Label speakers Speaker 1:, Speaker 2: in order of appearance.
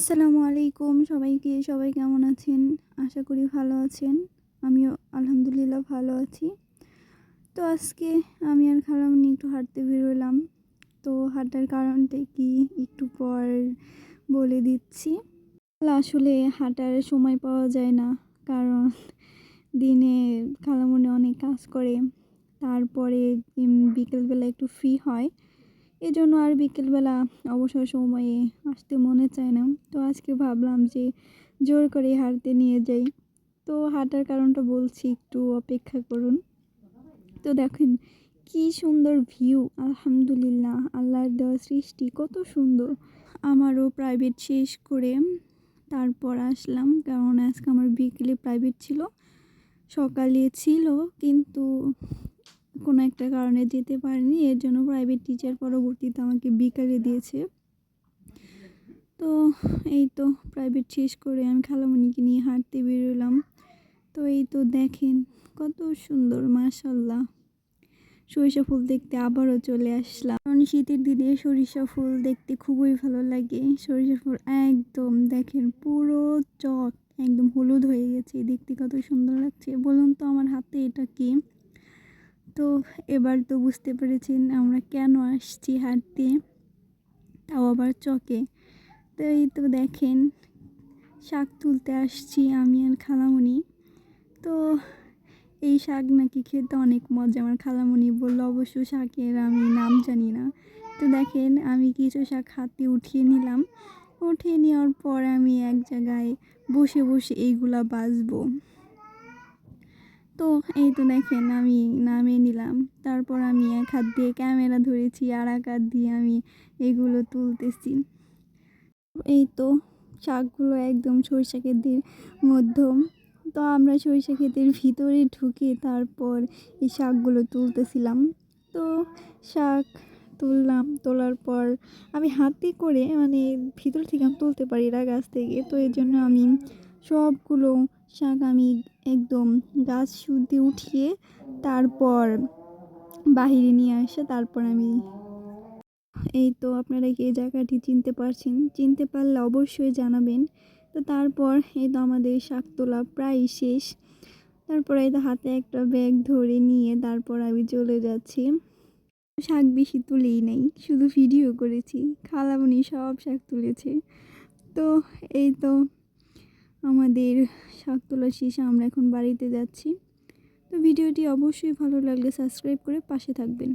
Speaker 1: আসসালামু আলাইকুম সবাইকে। সবাই কেমন আছেন? আশা করি ভালো আছেন। আমিও আলহামদুলিল্লাহ ভালো আছি। তো আজকে আমি আর খালামণি একটু হাঁটতে বেরোলাম। তো হাঁটার কারণটা কি একটু পর বলে দিচ্ছি। আসলে হাঁটার সময় পাওয়া যায় না। কারণ দিনে খালামণি অনেক কাজ করে। তারপরে বিকেলবেলা একটু ফ্রি হয়। এজন্য আর বিকেলবেলা অবসর সময়ে আসতে মনে চায় না। তো আজকে ভাবলাম যে জোর করে হাঁটতে নিয়ে যাই। তো হাঁটার কারণটা বলছি, একটু অপেক্ষা করুন। তো দেখেন কি সুন্দর ভিউ, আলহামদুলিল্লাহ, আল্লাহর দেওয়া সৃষ্টি কত সুন্দর। আমারও প্রাইভেট শেষ করে তারপর আসলাম, কারণ আজকে আমার বিকেলে প্রাইভেট ছিল, সকালে ছিল কিন্তু কোনো একটা কারণে যেতে পারিনি। এর জন্য প্রাইভেট টিচার পরবর্তীতে আমাকে বিকালে দিয়েছে। তো এই তো প্রাইভেট শেষ করে আমি খালামণিকে নিয়ে হাঁটতে বেরোলাম। তো এই তো দেখেন কত সুন্দর, মাশাআল্লাহ। সরিষা ফুল দেখতে আবারও চলে আসলাম, কারণ শীতের দিনে সরিষা ফুল দেখতে খুবই ভালো লাগে। সরিষা ফুল একদম দেখেন পুরো চক একদম হলুদ হয়ে গেছে, দেখতে কত সুন্দর লাগছে। বলুন তো আমার হাতে এটা কি? তো এবার তো বুঝতে পেরেছেন আমরা কেন আসছি হাঁটতে, তাও আবার চকে। তো এই তো দেখেন শাক তুলতে আসছি আমি আর খালামণি। তো এই শাক নাকি খেতে অনেক মজা, আমার খালামণি বলল। অবশ্য শাকের আমি নাম জানি না। তো দেখেন আমি কিছু শাক হাতে উঠিয়ে নিলাম। উঠিয়ে নেওয়ার পর আমি এক জায়গায় বসে বসে এইগুলা বাছবো। তো এই তো দেখেন আমি নামিয়ে নিলাম। তারপর আমি এক হাত দিয়ে ক্যামেরা ধরেছি, আর এক হাত দিয়ে আমি এগুলো তুলতেছি। এই তো শাকগুলো একদম সরিষা ক্ষেতের মধ্যম। তো আমরা সরিষা ক্ষেতের ভিতরে ঢুকে তারপর এই শাকগুলো তুলতেছিলাম। তো শাক তুললাম, তোলার পর আমি হাতে করে ভিতর থেকে আমি তুলতে পারি না গাছ থেকে। তো এর জন্য আমি সবগুলো শাক আমি একদম গাছ শুদ্ধে উঠিয়ে তারপর বাহিরে নিয়ে আসে তারপর আমি। এই তো আপনারা কি এই জায়গাটি চিনতে পারছেন? চিনতে পারলে অবশ্যই জানাবেন। তো তারপর এই তো আমাদের শাক তোলা প্রায় শেষ। তারপর এই তো হাতে একটা ব্যাগ ধরে নিয়ে তারপর আমি চলে যাচ্ছি। শাক বেশি তুলেই নেই, শুধু ভিডিও করেছি। খালামণি সব শাক তুলেছে। তো এই তো আমাদের শাক তোলা শেষে আমরা এখন বাড়িতে যাচ্ছি। তো ভিডিওটি অবশ্যই ভালো লাগলে সাবস্ক্রাইব করে পাশে থাকবেন।